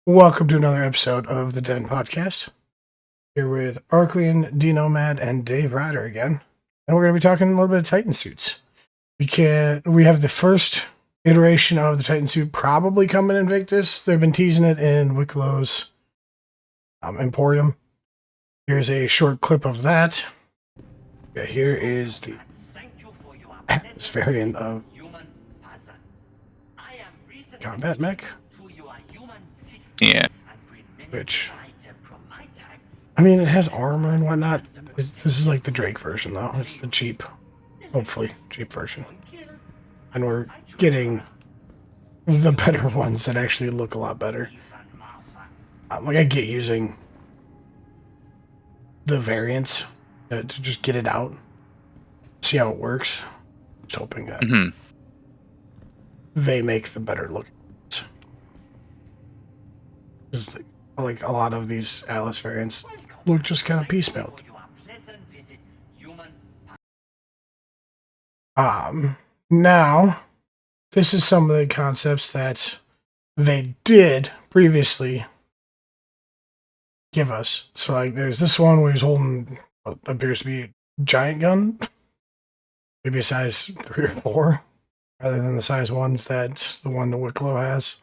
Welcome to another episode of the Den Podcast. Here with Arclean, D Nomad, and Dave Ryder again. And we're going to be talking a little bit of Titan suits. We have the first iteration of the Titan suit probably coming in Invictus. They've been teasing it in Wicklow's Emporium. Here's a short clip of that. Yeah, here is the Atlas variant of Combat Mech. Yeah. Which, I mean, it has armor and whatnot. This is like the Drake version, though. It's the cheap, hopefully, cheap version. And we're getting the better ones that actually look a lot better. Like, I get using the variants to just get it out, see how it works. Just hoping that they make the better looking ones. Just like a lot of these Atlas variants look just kind of piecemeal. Now, this is some of the concepts that they did previously give us. So, like, there's this one where he's holding what appears to be a giant gun, maybe a size 3 or 4, rather than the size 1s that's the one that Wicklow has.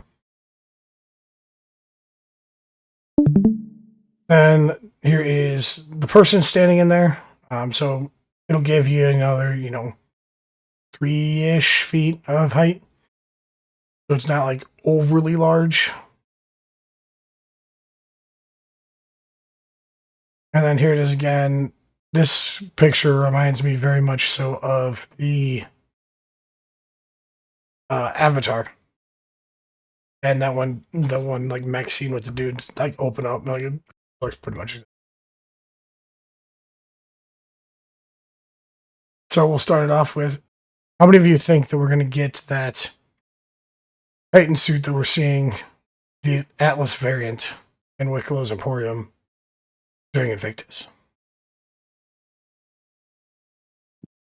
Then here is the person standing in there. So it'll give you another, 3-ish feet of height. So it's not like overly large. And then here it is again. This picture reminds me very much so of the Avatar. And that one, like mech scene with the dudes like open up, like it looks pretty much. So we'll start it off with, how many of you think that we're going to get that Titan suit that we're seeing, the Atlas variant in Wicklow's Emporium during Invictus?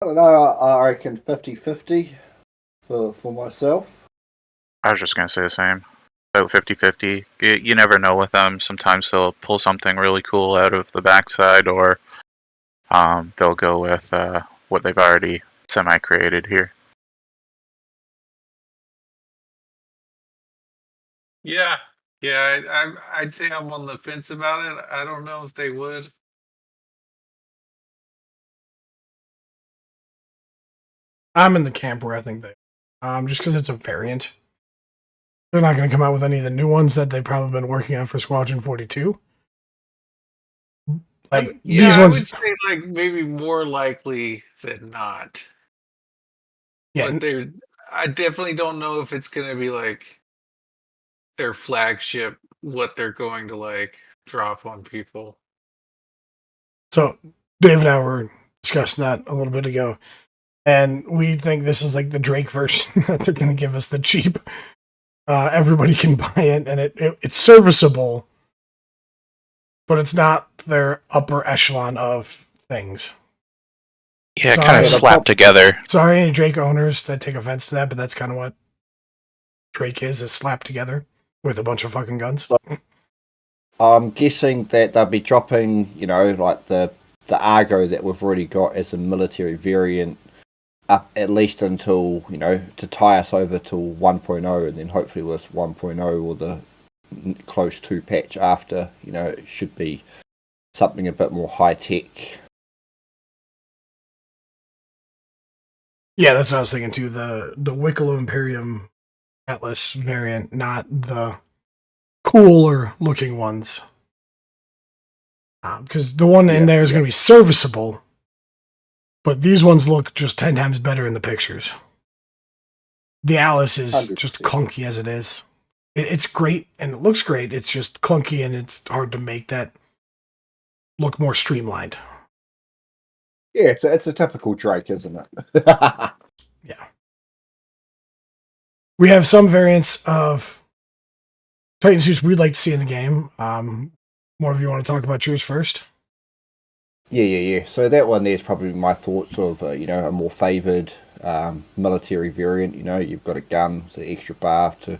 I don't know, I reckon 50-50 for myself. I was just going to say the same. About 50-50. You never know with them. Sometimes they'll pull something really cool out of the backside, or they'll go with what they've already semi-created here. Yeah, I'd say I'm on the fence about it. I don't know if they would. I'm in the camp where I think they, just because it's a variant. They're not going to come out with any of the new ones that they've probably been working on for Squadron 42. Like, these ones, I would say like maybe more likely than not. Yeah, but I definitely don't know if it's going to be like their flagship, what they're going to like drop on people. So Dave and I were discussing that a little bit ago, and we think this is like the Drake version that they're going to give us the cheap. Everybody can buy it, and it's serviceable, but it's not their upper echelon of things. Yeah, kind of slapped together. Sorry, any Drake owners that take offense to that, but that's kind of what Drake is slapped together with a bunch of fucking guns. I'm guessing that they'll be dropping, like the Argo that we've already got as a military variant up at least until, to tie us over to 1.0, and then hopefully with 1.0 or the close to patch after, it should be something a bit more high tech. Yeah, that's what I was thinking too. The Wicklow Imperium Atlas variant, not the cooler looking ones. Because the one in there is going to be serviceable, but these ones look just 10 times better in the pictures. The Atlas is 100%. Just clunky as it is. It's great and it looks great. It's just clunky and it's hard to make that look more streamlined. Yeah, it's a typical Drake, isn't it? Yeah. We have some variants of Titan suits we'd like to see in the game. More of you want to talk about yours first? Yeah. So that one there's probably my thoughts of, a more favoured military variant. You've got a gun, the extra bar to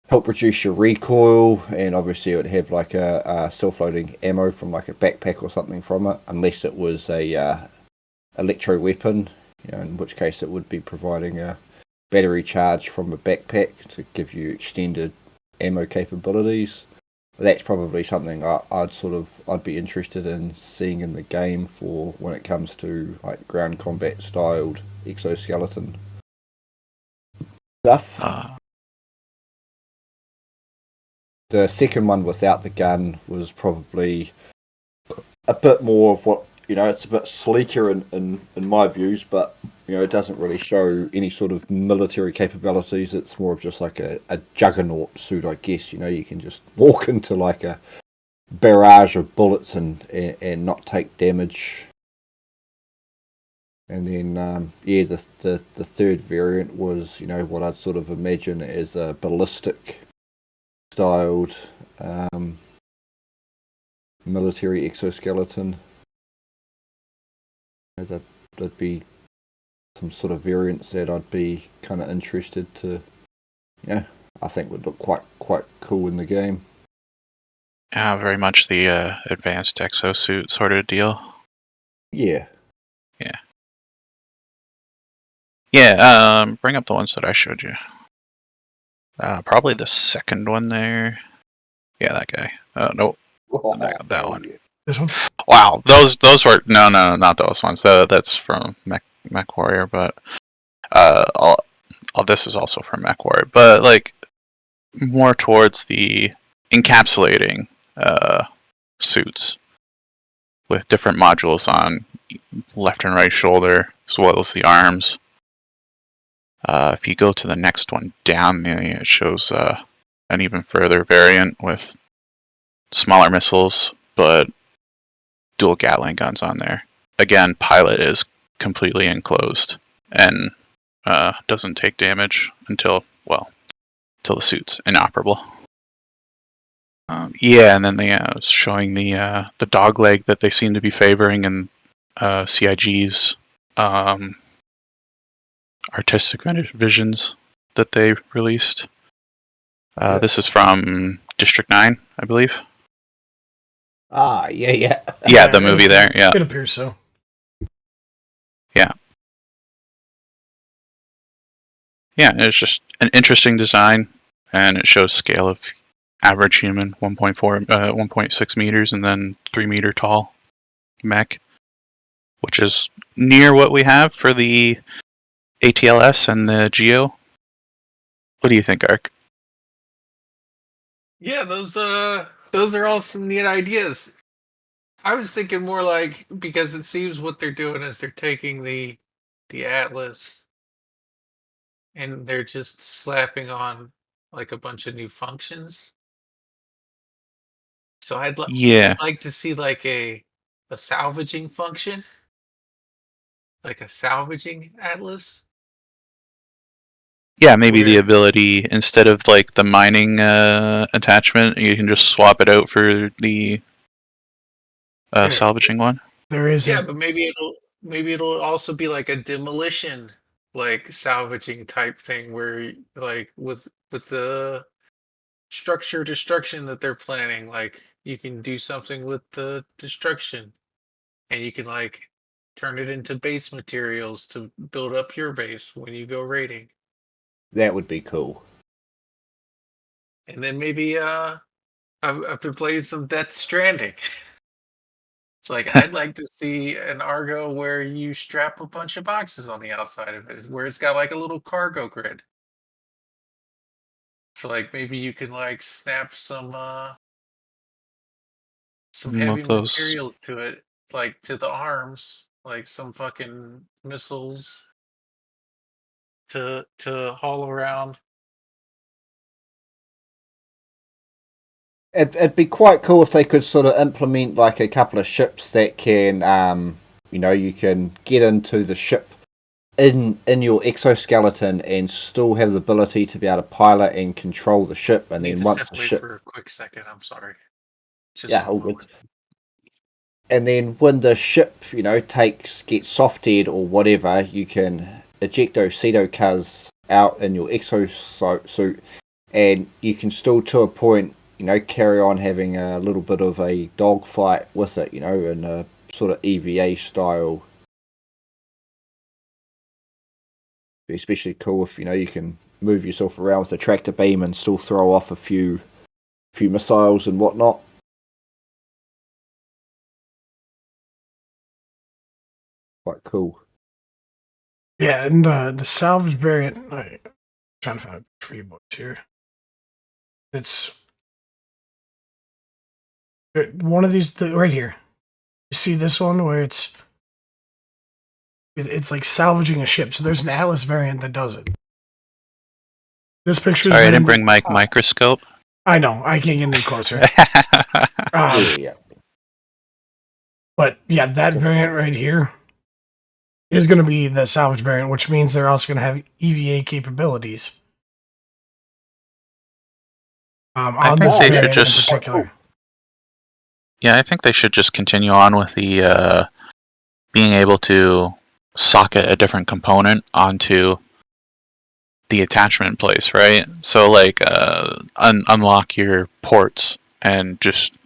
help reduce your recoil, and obviously it would have like a self-loading ammo from like a backpack or something from it, unless it was a electro weapon, in which case it would be providing a battery charge from a backpack to give you extended ammo capabilities. That's probably something I'd be interested in seeing in the game for when it comes to like ground combat styled exoskeleton stuff. The second one without the gun was probably a bit more of what, it's a bit sleeker in my views, but it doesn't really show any sort of military capabilities. It's more of just like a juggernaut suit, I guess. You can just walk into like a barrage of bullets and not take damage. And then the third variant was what I'd sort of imagine as a ballistic styled military exoskeleton. That'd be some sort of variants that I'd be kind of interested to, I think would look quite cool in the game. Yeah, very much the advanced exosuit sort of deal. Yeah. Yeah, bring up the ones that I showed you. Probably the second one there. Yeah, that guy. No, that one. Yeah. This one? Wow, those were no, not those ones. That's from Mech Warrior, but all this is also from Mech Warrior, but like more towards the encapsulating suits with different modules on left and right shoulder, as well as the arms. If you go to the next one down, it shows an even further variant with smaller missiles, but dual Gatling guns on there. Again, pilot is completely enclosed and doesn't take damage until the suit's inoperable. And then they was showing the dog leg that they seem to be favoring in CIG's artistic visions that they released. This is from District 9, I believe. Yeah. Yeah, the movie there. Yeah. It appears so. Yeah. Yeah, it's just an interesting design, and it shows scale of average human, 1.6 meters, and then 3 meter tall mech, which is near what we have for the ATLS and the Geo. What do you think, Ark? Yeah, those are all some neat ideas. I was thinking more like, because it seems what they're doing is they're taking the Atlas and they're just slapping on like a bunch of new functions. So Yeah. I'd like to see like a salvaging function, like a salvaging Atlas. Yeah, maybe the Where ability, instead of like the mining attachment, you can just swap it out for the salvaging one. There is yeah, a but maybe it'll also be like a demolition, like salvaging type thing where like with the structure destruction that they're planning, like you can do something with the destruction and you can like turn it into base materials to build up your base when you go raiding. That would be cool. And then maybe after playing some Death Stranding, it's like I'd like to see an Argo where you strap a bunch of boxes on the outside of it, where it's got like a little cargo grid. So like maybe you can like snap some heavy With those, materials to it, like to the arms, like some fucking missiles to haul around. It'd be quite cool if they could sort of implement like a couple of ships that can, you can get into the ship in your exoskeleton and still have the ability to be able to pilot and control the ship. And Need then to once step the away ship, for a quick second. I'm sorry. Just yeah, a all good. moment. And then when the ship, gets soft dead or whatever, you can eject those pseudo cars out in your exosuit and you can still, to a point, carry on having a little bit of a dogfight with it, in a sort of EVA style. Be especially cool if you can move yourself around with a tractor beam and still throw off a few missiles and whatnot. Quite cool. Yeah, and the salvage variant. I'm trying to find a picture for you boys here. It's one of these right here. You see this one where it's like salvaging a ship. So there's an Atlas variant that does it. This picture. Sorry, I didn't bring my microscope. I know. I can't get any closer. Yeah. But yeah, that variant right here is going to be the salvage variant, which means they're also going to have EVA capabilities. I On think this they variant should in just. particular. Yeah, I think they should just continue on with the being able to socket a different component onto the attachment place, right? So like unlock your ports and just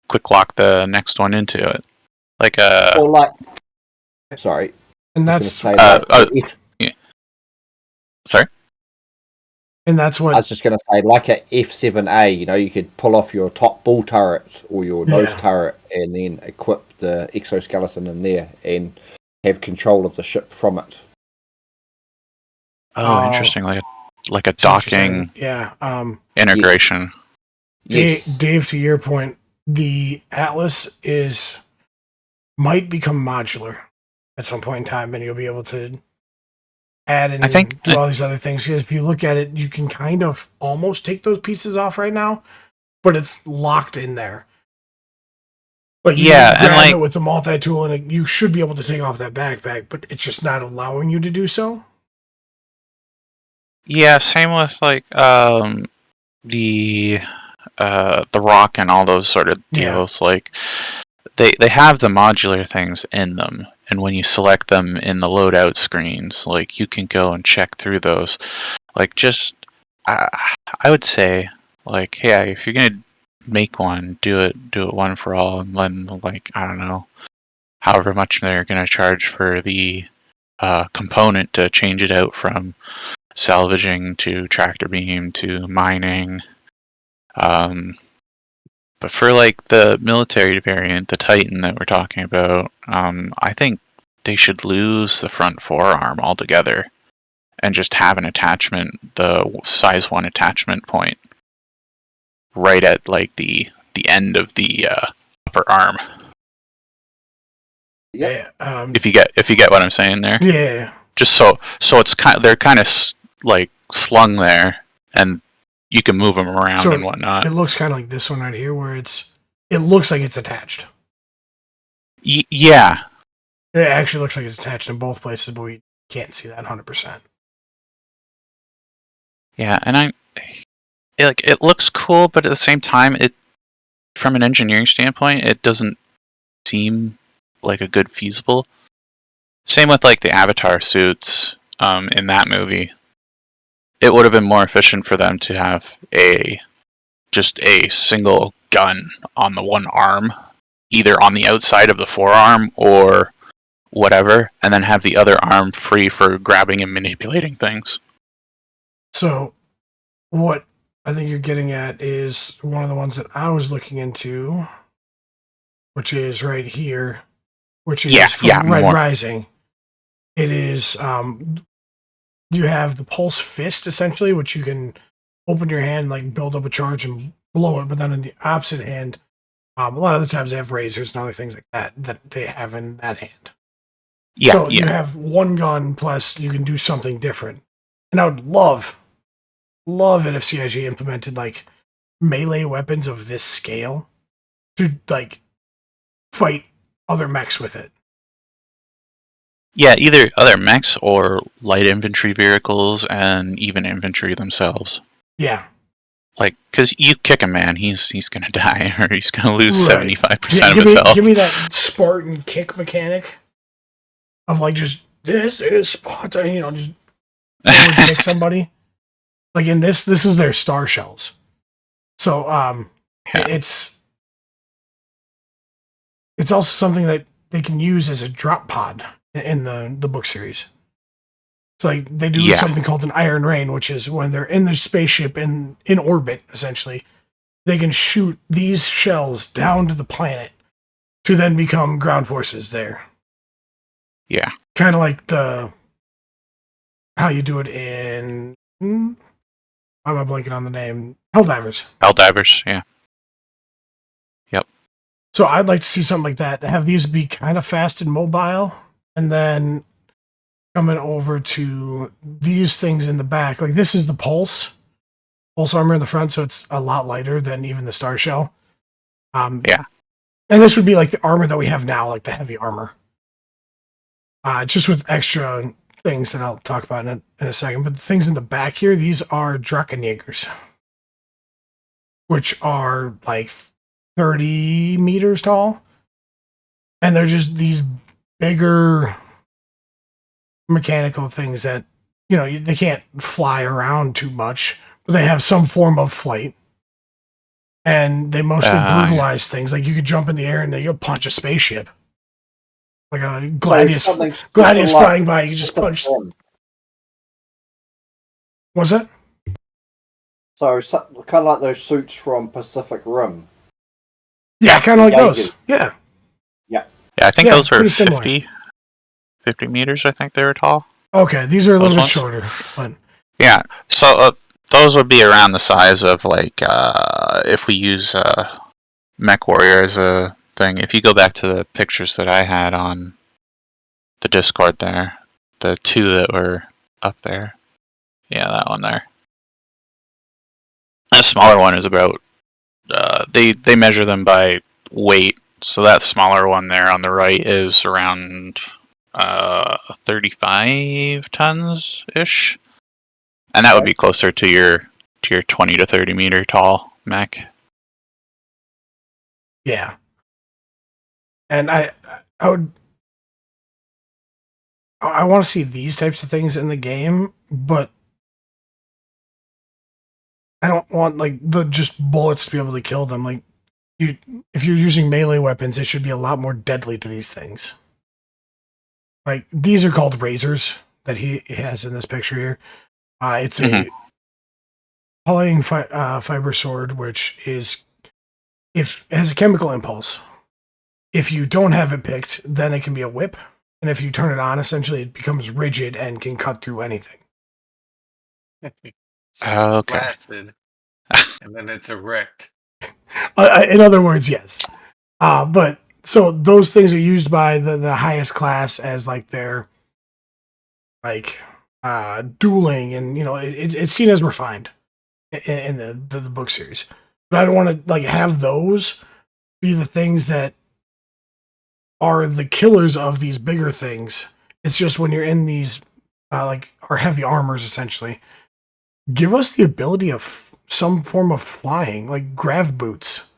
quick lock the next one into it. Like Or like, sorry, And I that's was going to say yeah. Sorry. and that's I what was just going to say, like a F7A, you could pull off your top bull turret or your nose Yeah. turret and then equip the exoskeleton in there and have control of the ship from it. Oh, interesting. Like a see what you're saying. docking Yeah. integration. Yes. Dave, to your point, the Atlas might become modular at some point in time, and you'll be able to add and I think do all these other things. Because if you look at it, you can kind of almost take those pieces off right now, but it's locked in there. Like you yeah, can grab and like it with the multi-tool, and you should be able to take off that backpack, but it's just not allowing you to do so. yeah, same with like the rock and all those sort of deals. Like they have the modular things in them, and when you select them in the loadout screens, like you can go and check through those. Like just I would say like, yeah, if you're gonna make one, do it one for all, and then like I don't know, however much they're gonna charge for the component to change it out from salvaging to tractor beam to mining. But for like the military variant, the Titan that we're talking about, I think they should lose the front forearm altogether and just have an attachment, the size 1 attachment point, right at like the end of the upper arm. Yep. Yeah. If you get what I'm saying there. Yeah. Just so it's they're kind of like slung there, and you can move them around and whatnot. It looks kind of like this one right here, where it looks like it's attached. Yeah. It actually looks like it's attached in both places, but we can't see that 100%. Yeah, and it looks cool, but at the same time, from an engineering standpoint, it doesn't seem like a good feasible. Same with like the Avatar suits in that movie. It would have been more efficient for them to have just a single gun on the one arm, either on the outside of the forearm or whatever, and then have the other arm free for grabbing and manipulating things. So, what I think you're getting at is one of the ones that I was looking into, which is right here, which is from Red Rising. It is, you have the Pulse Fist, essentially, which you can open your hand, like build up a charge and blow it, but then on the opposite hand, a lot of the times they have razors and other things like that they have in that hand. Yeah, so you have one gun, plus you can do something different. And I would love it if CIG implemented like melee weapons of this scale to like fight other mechs with it. Yeah, either other mechs or light infantry vehicles and even infantry themselves. Yeah. Like, because you kick a man, he's gonna die, or he's gonna lose 75% of give his health. Give me that Spartan kick mechanic of like just this is Sparta, just kick somebody. Like in this is their star shells. So Yeah. it's also something that they can use as a drop pod in the book series. So like they do Yeah. something called an iron rain, which is when they're in their spaceship in orbit, essentially, they can shoot these shells down to the planet to then become ground forces there. Yeah. Kind of like how you do it in I'm blanking on the name. Helldivers. Helldivers, yeah. Yep. So I'd like to see something like that. Have these be kind of fast and mobile, and then coming over to these things in the back. Like this is the pulse armor in the front, so it's a lot lighter than even the Star Shell. Yeah. And this would be like the armor that we have now, like the heavy armor. Just with extra things that I'll talk about in a second. But the things in the back here, these are Drachenjägers, which are like 30 meters tall. And they're just these bigger mechanical things that, they can't fly around too much, but they have some form of flight. And they mostly brutalize things. Like you could jump in the air and you'll punch a spaceship. Like a Gladius flying by, you just punch. What's that? So kind of like those suits from Pacific Rim. Yeah, kind of like those. Yeah. Yeah, I think those were 50 meters, I think they were tall. Okay, these are a little bit shorter. But yeah, so those would be around the size of, like, if we use Mech Warrior as a thing. If you go back to the pictures that I had on the Discord there, the two that were up there. Yeah, that one there. The smaller one is about, they measure them by weight. So that smaller one there on the right is around 35 tons ish, and that would be closer to your 20 to 30 meter tall mech. Yeah, and I want to see these types of things in the game, but I don't want like the just bullets to be able to kill them. Like if you're using melee weapons, it should be a lot more deadly to these things. Like these are called razors that he has in this picture here. It's a polyethylene fiber sword, which is if it has a chemical impulse. If you don't have it picked, then it can be a whip, and if you turn it on, essentially it becomes rigid and can cut through anything. So it's Okay. blasted, and then it's erect. In other words, yes. But so those things are used by the highest class as like their like dueling, and it's seen as refined in the book series. But I don't want to like have those be the things that are the killers of these bigger things. It's just when you're in these like our heavy armors, essentially, give us the ability of some form of flying, like grav boots.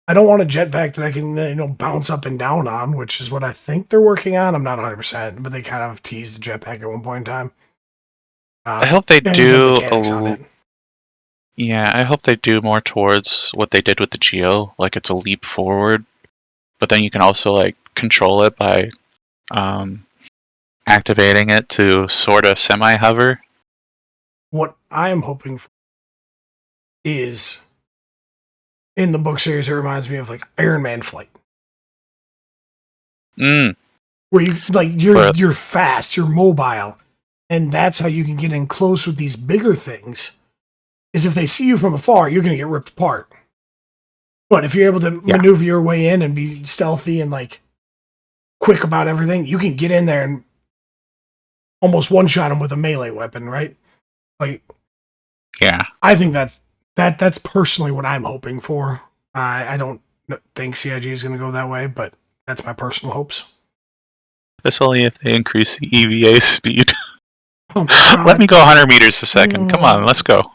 I don't want a jetpack that I can bounce up and down on, which is what I think they're working on. I'm not 100%, but they kind of teased the jetpack at one point in time. I hope they do. Yeah, I hope they do more towards what they did with the Geo, like it's a leap forward. But then you can also like control it by activating it to sort of semi-hover. What I am hoping for is in the book series, it reminds me of like Iron Man flight. Where you like you're fast, you're mobile, and that's how you can get in close with these bigger things. Is if they see you from afar, you're gonna get ripped apart. But if you're able to maneuver your way in and be stealthy and like quick about everything, you can get in there and almost one-shot them with a melee weapon, right? Like, yeah, I think that's personally what I'm hoping for. I don't think CIG is going to go that way, but that's my personal hopes. That's only if they increase the EVA speed. Oh my God. Let me go 100 meters a second. Come on, let's go.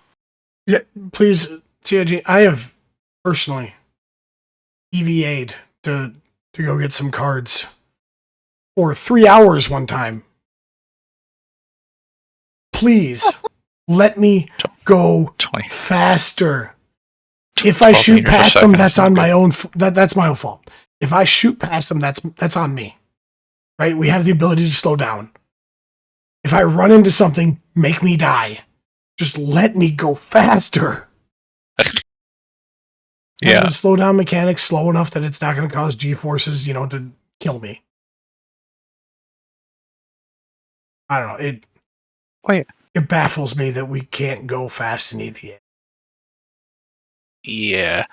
Yeah, please, CIG. I have personally EVA'd to go get some cards for 3 hours one time. Please let me go 20. faster. If I 12 shoot meters a past them, second that's is on good. my own. That's my own fault. If I shoot past them, that's on me. Right? We have the ability to slow down. If I run into something, make me die. Just let me go faster. Yeah. Have the slow down mechanics slow enough that it's not going to cause G-forces, to kill me. I don't know. It baffles me that we can't go fast in EVA. Yeah.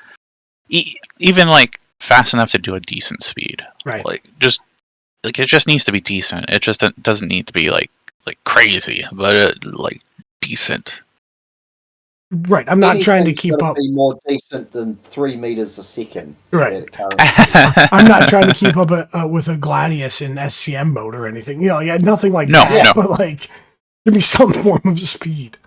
Even like fast enough to do a decent speed. Right. Like it just needs to be decent. It just doesn't need to be like crazy, but like decent. Right. I'm not trying to Anything's keep gotta up. be more decent than 3 meters a second. Right. Currently. I'm not trying to keep up with a Gladius in SCM mode or anything. Yeah, nothing like No, that. no. But like, give me some form of speed.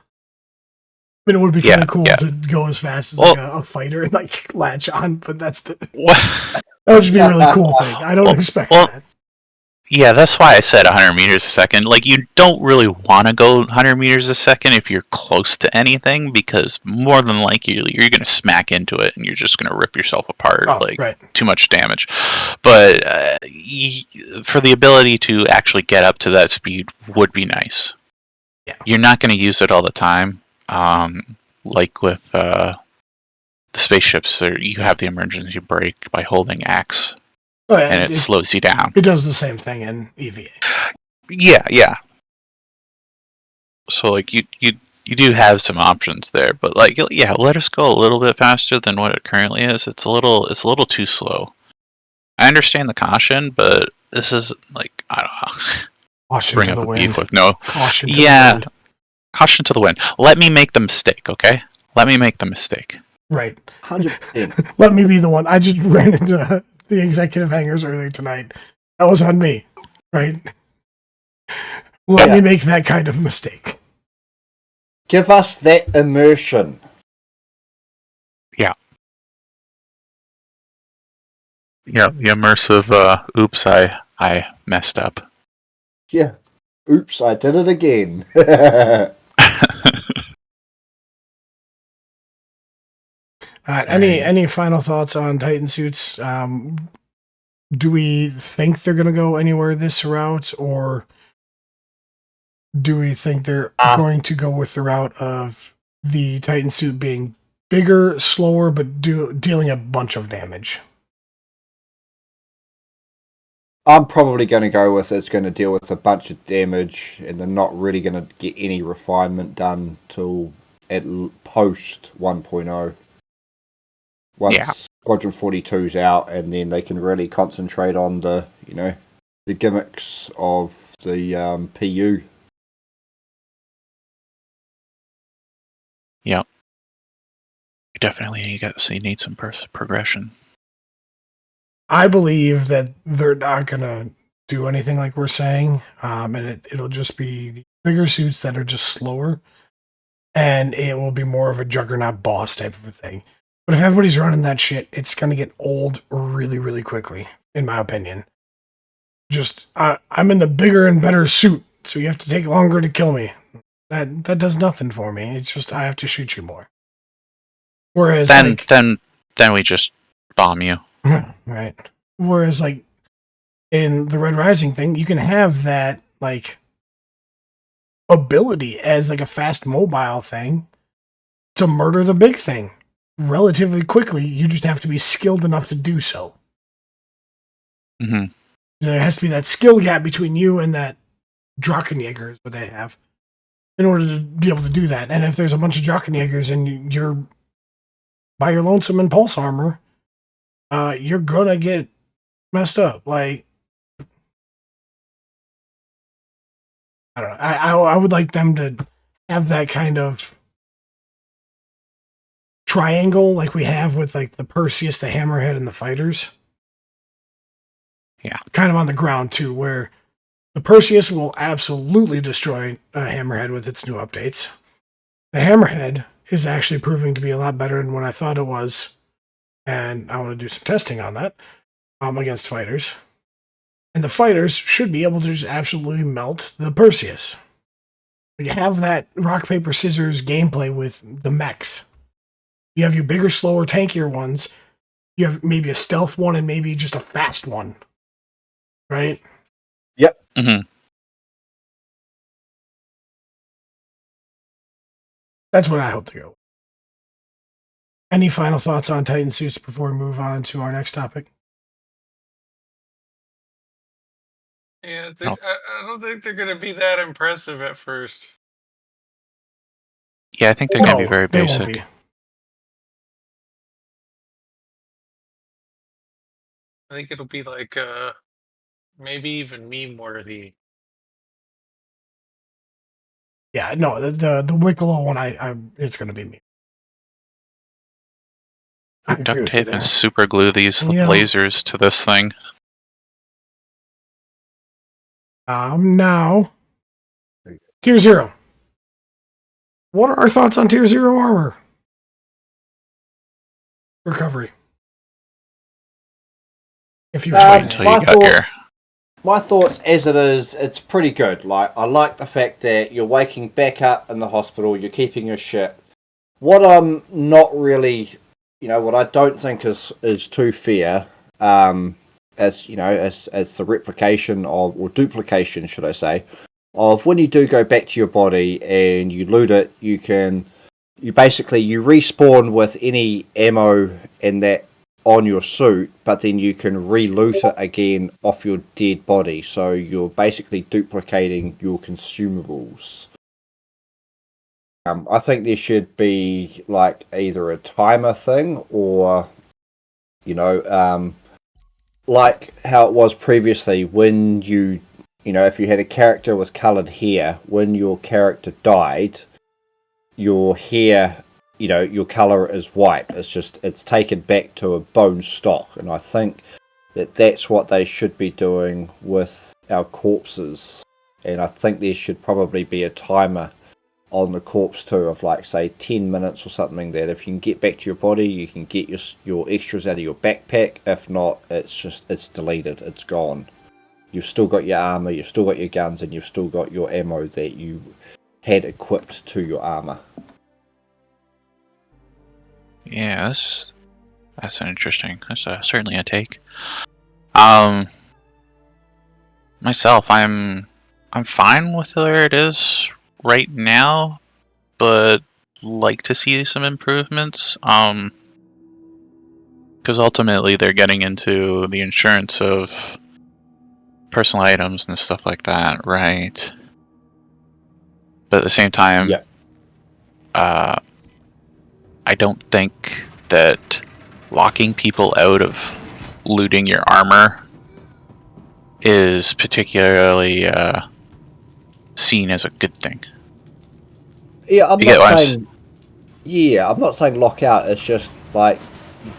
I mean, it would be kind of cool to go as fast as like a fighter and like latch on, but that would just be a really cool thing. I don't expect that. Yeah, that's why I said 100 meters a second. Like, you don't really want to go 100 meters a second if you're close to anything, because more than likely you're going to smack into it and you're just going to rip yourself apart. Right. Too much damage. But for the ability to actually get up to that speed would be nice. Yeah. You're not going to use it all the time. Like with the spaceships, you have the emergency brake by holding X. Oh, yeah, and it slows you down. It does the same thing in EVA. Yeah. So like you do have some options there, but like yeah, let us go a little bit faster than what it currently is. It's a little too slow. I understand the caution, but this is like I don't know. Caution Bring to up the a wind. beef with no. Caution to the wind. Caution to the wind. Let me make the mistake, okay? Let me make the mistake. Right. 100%. Let me be the one. I just ran into the executive hangars earlier tonight. That was on me, right? Let me make that kind of mistake. Give us that immersion. Yeah. Yeah, the immersive oops, I messed up. Yeah. Oops, I did it again. All right. Any final thoughts on Titan suits? Do we think they're going to go anywhere this route, or do we think they're going to go with the route of the Titan suit being bigger, slower, but dealing a bunch of damage? I'm probably going to go with it's going to deal with a bunch of damage, and they're not really going to get any refinement done till at post 1.0. Once Squadron 42's out, and then they can really concentrate on the gimmicks of the PU. Yep. Definitely, you need some progression. I believe that they're not going to do anything like we're saying, and it'll just be the bigger suits that are just slower, and it will be more of a juggernaut boss type of a thing. But if everybody's running that shit, it's going to get old really, really quickly, in my opinion. Just, I'm in the bigger and better suit, so you have to take longer to kill me. That does nothing for me. It's just I have to shoot you more. Whereas then we just bomb you. Right. Whereas like in the Red Rising thing, you can have that like ability as like a fast mobile thing to murder the big thing relatively quickly. You just have to be skilled enough to do so. Mm-hmm. There has to be that skill gap between you and that Drachenjäger is what they have in order to be able to do that. And if there's a bunch of Drachenjägers and you're by your lonesome in pulse armor, you're gonna get messed up. Like, I don't know. I would like them to have that kind of triangle like we have with like the Perseus, the Hammerhead, and the fighters. Yeah. Kind of on the ground too, where the Perseus will absolutely destroy a Hammerhead with its new updates. The Hammerhead is actually proving to be a lot better than what I thought it was, and I want to do some testing on that against fighters. And the fighters should be able to just absolutely melt the Perseus. You have that rock, paper, scissors gameplay with the mechs. You have your bigger, slower, tankier ones. You have maybe a stealth one and maybe just a fast one. Right? Yep. Mm-hmm. That's what I hope to go. Any final thoughts on Titan suits before we move on to our next topic? Yeah, No. I don't think they're gonna be that impressive at first. Yeah, I think they're going to be very they won't basic. be. I think it'll be like maybe even meme worthy. Yeah, no, the Wicklow one, it's going to be me. I agree Duct with you tape there. and super glue these Yeah. lasers to this thing. Now, Tier 0. What are our thoughts on Tier 0 armor? Recovery. If you Just wait had until my you got thought- here. My thoughts as it is, it's pretty good. Like, I like the fact that you're waking back up in the hospital, you're keeping your shit. What I'm not really, what I don't think is too fair, as the replication of, or duplication, should I say, of when you do go back to your body and you loot it, you respawn with any ammo and that on your suit, but then you can re-loot it again off your dead body. So you're basically duplicating your consumables. I think there should be like either a timer thing or, like how it was previously when if you had a character with coloured hair, when your character died, your hair, your color is white. It's taken back to a bone stock, and I think that's what they should be doing with our corpses. And I think there should probably be a timer on the corpse too, of like say 10 minutes or something, that if you can get back to your body, you can get your extras out of your backpack. If not, it's deleted, it's gone. You've still got your armor, you've still got your guns, and you've still got your ammo that you had equipped to your armor. Yeah, that's an interesting. That's certainly a take. Myself, I'm fine with where it is right now, but like to see some improvements. Because ultimately they're getting into the insurance of personal items and stuff like that, right? But at the same time, Yeah. I don't think that locking people out of looting your armor is particularly seen as a good thing. Yeah, I'm You get not what saying. Yeah, I'm not saying lock out. It's just like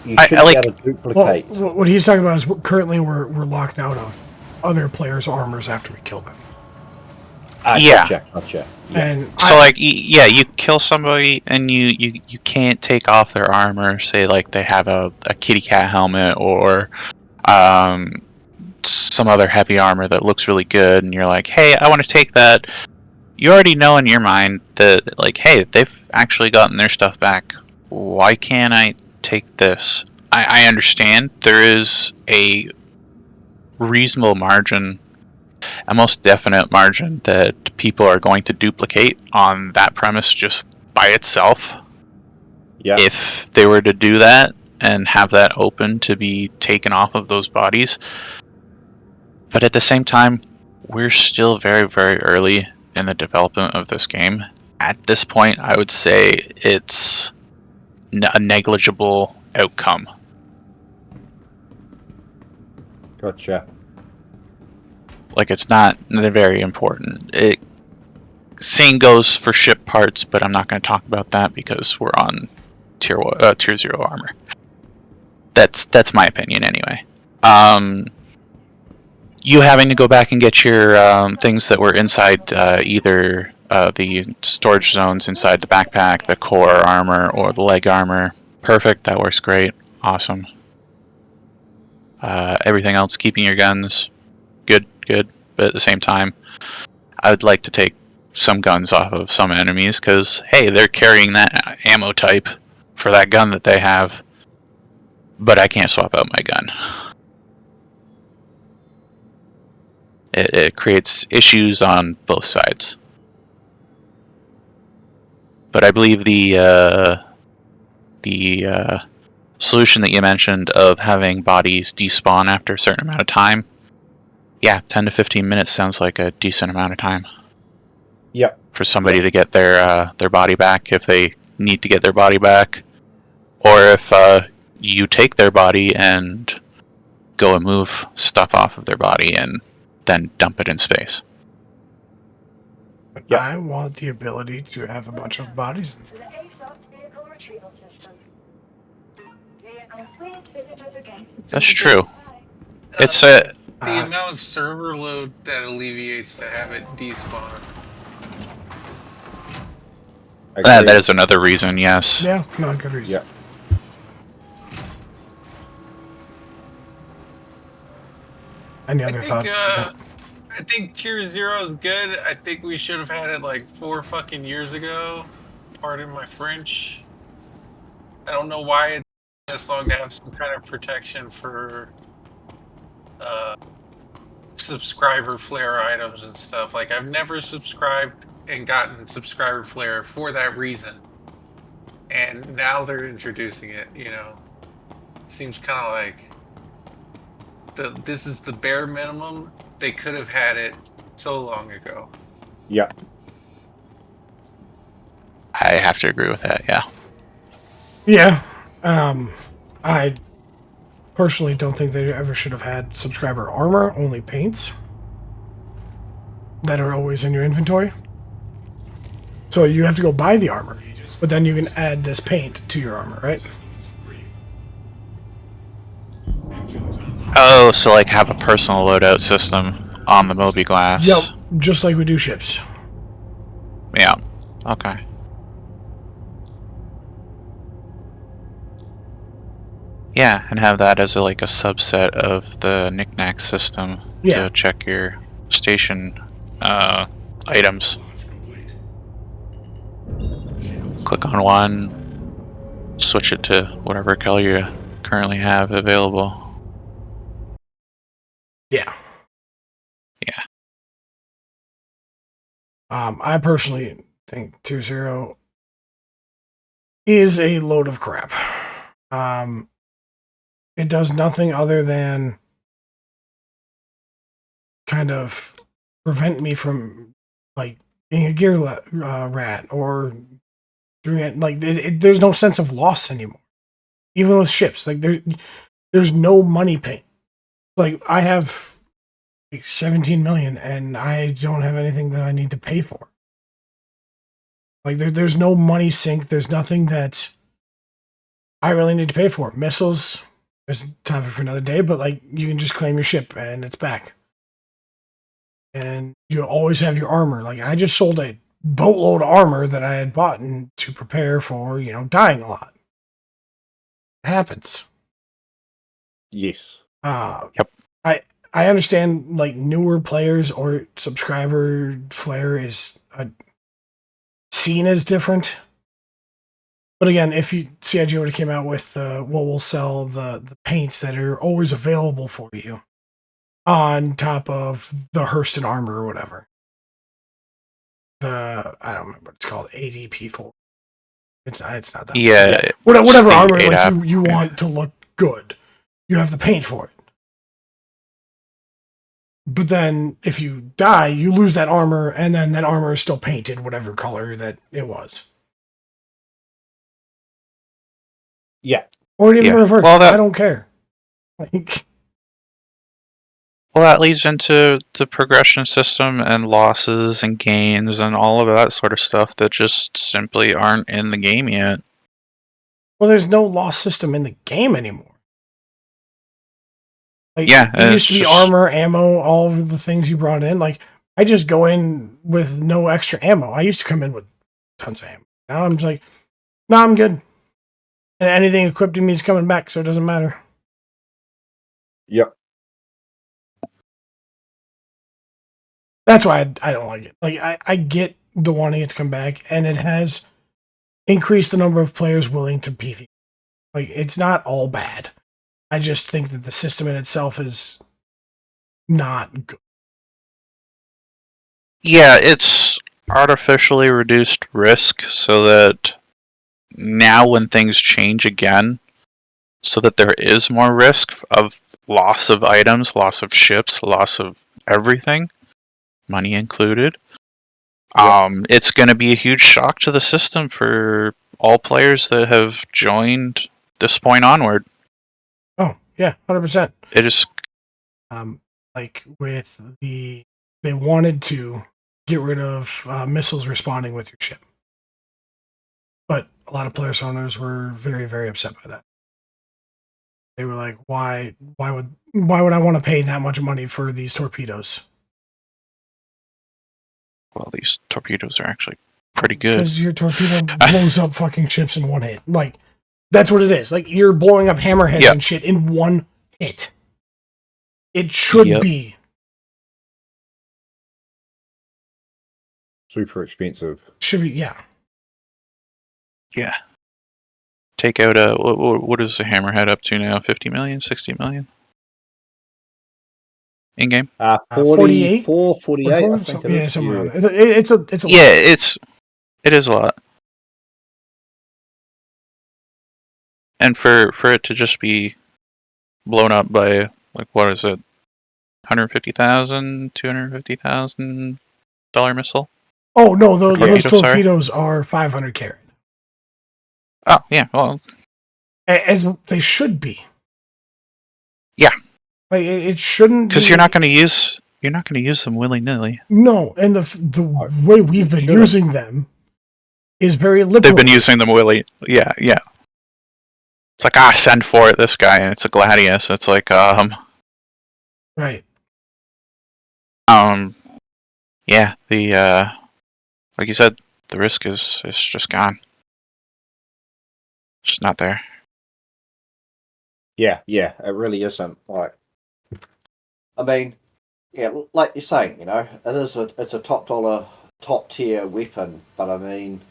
you I shouldn't like- be able to duplicate. Well, what he's talking about is currently we're locked out of other players' armors after we kill them. Yeah. Gotcha. Yeah. And So you kill somebody and you can't take off their armor. Say like they have a kitty cat helmet or some other heavy armor that looks really good, and you're like, hey, I want to take that. You already know in your mind that like, hey, they've actually gotten their stuff back. Why can't I take this? I understand there is a reasonable margin, a most definite margin, that people are going to duplicate on that premise just by itself. Yeah. If they were to do that and have that open to be taken off of those bodies. But at the same time, we're still very, very early in the development of this game. At this point, I would say it's a negligible outcome. Gotcha. Like, it's not very important. Same goes for ship parts, but I'm not going to talk about that because we're on tier 0 armor. That's my opinion anyway. You having to go back and get your things that were inside either the storage zones inside the backpack, the core armor, or the leg armor. Perfect, that works great. Awesome. Everything else, keeping your guns, good. But at the same time, I would like to take some guns off of some enemies because, hey, they're carrying that ammo type for that gun that they have, but I can't swap out my gun. It creates issues on both sides. But I believe the solution that you mentioned of having bodies despawn after a certain amount of time, yeah, 10 to 15 minutes sounds like a decent amount of time. Yep. For somebody to get their body back if they need to get their body back, or if you take their body and go and move stuff off of their body and then dump it in space. Yep. I want the ability to have a bunch of bodies. That's true. It's the Uh, amount of server load that alleviates to have it despawn. that is another reason, yes. Yeah, no, good reason. Yep. Any other thought? I think Tier 0 is good. I think we should have had it like 4 fucking years ago. Pardon my French. I don't know why it's this long to have some kind of protection for subscriber flare items and stuff. Like, I've never subscribed and gotten subscriber flare for that reason. And now they're introducing it, you know. Seems kind of like this is the bare minimum. They could have had it so long ago. Yep. I have to agree with that, yeah. Yeah. I personally don't think they ever should have had subscriber armor, only paints that are always in your inventory. So you have to go buy the armor, but then you can add this paint to your armor, right? Oh, so like have a personal loadout system on the Moby Glass. Yep, just like we do ships. Yeah. Okay. Yeah, and have that as like a subset of the knickknack system to check your station items. Click on one, switch it to whatever color you currently have available. Yeah. Yeah. I personally think 2.0 is a load of crap. It does nothing other than kind of prevent me from like being a gear rat or doing it. Like there's no sense of loss anymore. Even with ships, like there's no money pain. Like I have 17 million and I don't have anything that I need to pay for. Like there's no money sink. There's nothing that I really need to pay for. Missiles, there's a topic for another day, but like you can just claim your ship and it's back. And you always have your armor. Like I just sold a boatload of armor that I had bought to prepare for, dying a lot. It happens. Yes. Yep. I understand like newer players or subscriber flare is seen as different. But again, if CIG would have came out with we'll sell the paints that are always available for you on top of the Hurston armor or whatever. I don't remember what it's called, ADP4. It's not that. Yeah. Whatever armor like you want to look good, you have the paint for it. But then if you die, you lose that armor, and then that armor is still painted whatever color that it was. Yeah. Or even reverse. Well, I don't care. Like, well, that leads into the progression system and losses and gains and all of that sort of stuff that just simply aren't in the game yet. Well, there's no loss system in the game anymore. Like, yeah, it used to be armor, ammo, all of the things you brought in. Like, I just go in with no extra ammo. I used to come in with tons of ammo. Now I'm just like, no, I'm good. And anything equipped in me is coming back, so it doesn't matter. Yep. That's why I don't like it. Like, I get the wanting it to come back, and it has increased the number of players willing to PvP. Like, it's not all bad. I just think that the system in itself is not good. Yeah, it's artificially reduced risk so that now when things change again, so that there is more risk of loss of items, loss of ships, loss of everything, money included. It's going to be a huge shock to the system for all players that have joined this point onward. Oh, yeah, 100%. It is, Like with they wanted to get rid of missiles responding with your ship, but a lot of players owners were very, very upset by that. They were like, why would I want to pay that much money for these torpedoes? well, these torpedoes are actually pretty good. Because your torpedo blows up fucking ships in one hit. Like, that's what it is. Like, you're blowing up hammerheads and shit in one hit. It should be super expensive. should be, yeah. Yeah. Take out a what is the hammerhead up to now? 50 million, 60 million in game. 44, 48, I think it yeah, is. somewhere Yeah. around there. It's a Yeah, it is a lot. And for it to just be blown up by, like, what is it, $150,000, $250,000 missile? Oh no, those Torpedo, torpedoes are 500 carat, Oh yeah, well, as they should be. Yeah. Like, it shouldn't, because you're not going to use them willy nilly. No, and the way we've been using them is very liberal. They've been using them willy. Yeah. It's like, send for it, this guy, and it's a Gladius. It's like, right. Yeah, the like you said, the risk is just gone. It's just not there. Yeah, it really isn't. Like, I mean, yeah, like you're saying, it's a top dollar, top tier weapon, but I mean,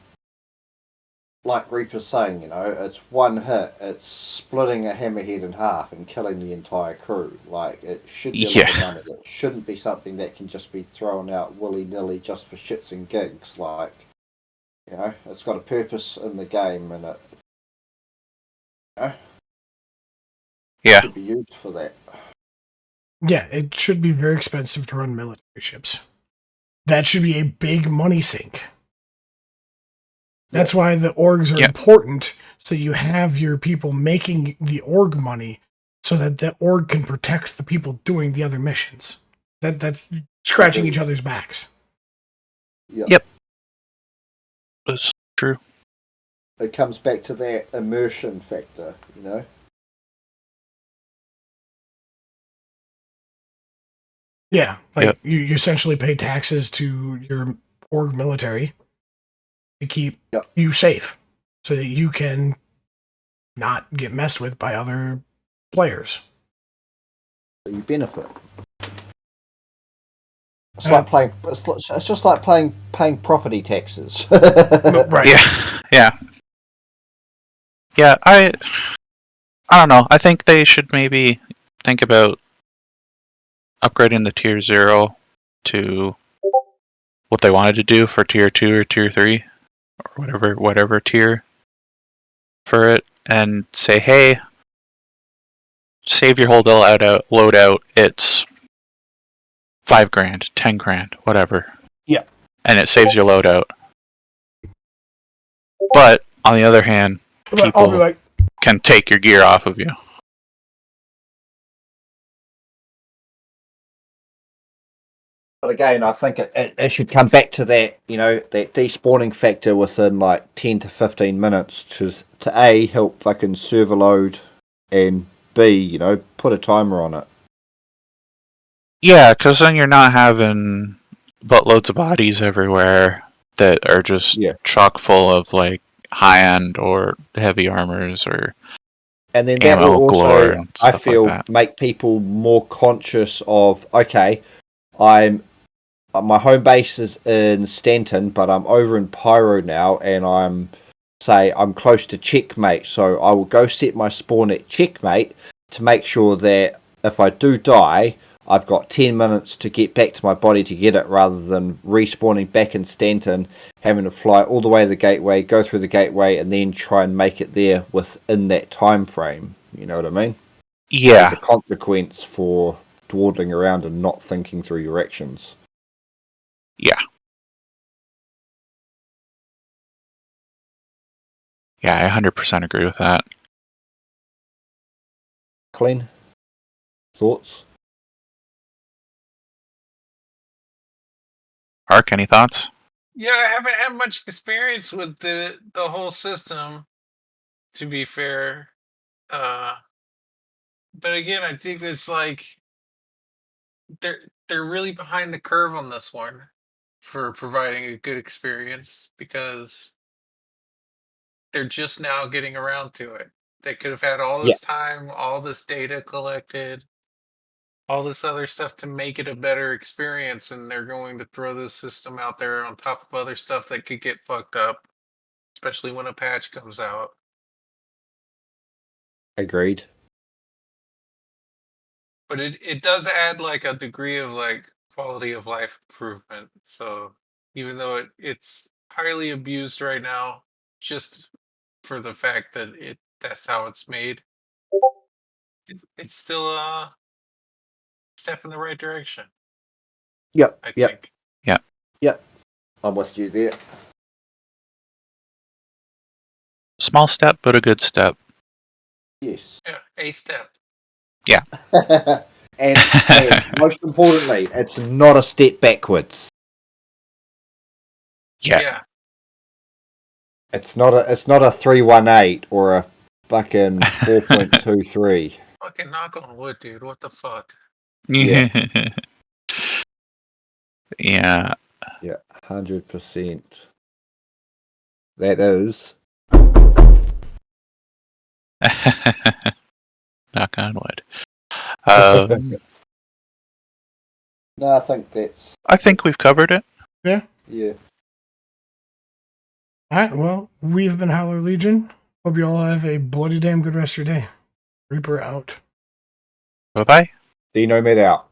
like Reaper's saying, it's one hit, it's splitting a hammerhead in half and killing the entire crew. Like, it should be a lot of money. It shouldn't be something that can just be thrown out willy-nilly just for shits and gigs. Like, it's got a purpose in the game, and it should be used for that. Yeah, it should be very expensive to run military ships. That should be a big money sink. That's why the orgs are important, so you have your people making the org money so that the org can protect the people doing the other missions. That's scratching each other's backs. Yep. That's true. It comes back to that immersion factor, Yeah, like you essentially pay taxes to your org military to keep you safe, so that you can not get messed with by other players. So you benefit. It's like playing. It's just like paying property taxes. Right. Yeah. I don't know. I think they should maybe think about upgrading the tier 0 to what they wanted to do for tier 2 or tier 3 or whatever tier for it, and say, hey, save your whole loadout. It's $5,000, $10,000, whatever. Yeah. And it saves your loadout. But on the other hand, people can take your gear off of you. But again, I think it should come back to that, that despawning factor within like 10 to 15 minutes to A, help fucking server load, and B, put a timer on it. Yeah, because then you're not having buttloads of bodies everywhere that are just chock full of like high-end or heavy armors or and then that will also, I feel, like that. make people more conscious of, okay, I'm my home base is in Stanton, but I'm over in Pyro now, and I'm close to Checkmate, so I will go set my spawn at Checkmate to make sure that if I do die, I've got 10 minutes to get back to my body to get it, rather than respawning back in Stanton, having to fly all the way to the gateway, go through the gateway, and then try and make it there within that time frame. You know what I mean? There's Yeah, a consequence for dawdling around and not thinking through your actions. yeah, yeah. I 100% agree with that. Clean thoughts? Ark, any thoughts? Yeah, I haven't had much experience with the whole system, to be fair. But again, I think it's like they're really behind the curve on this one for providing a good experience, because they're just now getting around to it. They could have had all Yeah, this time, all this data collected, all this other stuff to make it a better experience, and they're going to throw this system out there on top of other stuff that could get fucked up, especially when a patch comes out. agreed. But it does add like a degree of like quality of life improvement. So even though it's highly abused right now, just for the fact that that's how it's made, it's still a step in the right direction, Yep, I yep, think. Yeah, yep. I'm with you there. small step, but a good step. Yes. Yeah, a step. Yeah, and most importantly, it's not a step backwards. yeah. Yeah. It's not a 318 or a fucking 4.23. Fucking knock on wood, dude. What the fuck? Yeah. Yeah. Yeah, 100%. That is. Knock on wood. Um, No, I think that's. I think we've covered it. Yeah. Yeah. All right. Well, we've been Howler Legion. Hope you all have a bloody damn good rest of your day. Reaper out. Bye bye. Dino Med out.